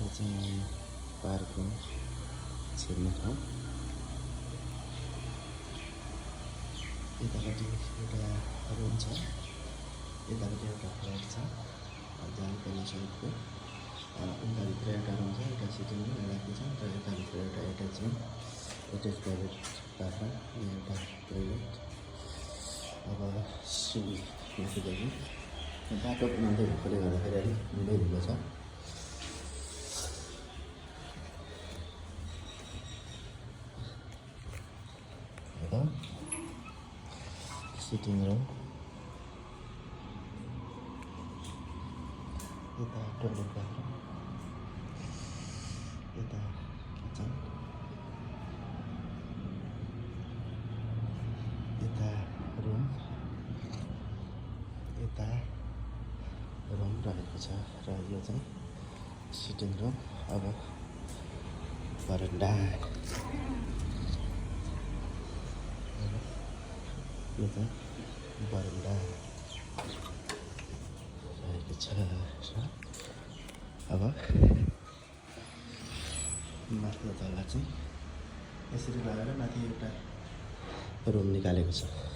यो चाहिँ पार्कको छिर्ने ठाउँ। यतापट्टि एउटा रुम छ, यतापट्टि एउटा फ्ल्याट छ जानुपर्ने साइडको। उताभित्र एउटा रुम छ, एउटा सिटिङ रुम, एउटा किचन र यताभित्र एउटा attach room, attach toilet bathroom, एउटा टोइलेट। अब सिँढी माथिदेखि बाटो बनाउँदै भएकोले गर्दाखेरि अलिक ढिलो छ। सिटिङ रुम, यता टोइलेट बाथरुम, यता किचन, यता रुम, यता रुम रहेको छ र यो चाहिँ सिटिङ रुम। अब बरन्डा, यो चाहिँ बरन्डा रहेको छ। अब माथिल्लो तला चाहिँ यसरी लगाएर माथि एउटा रुम निकालेको छ।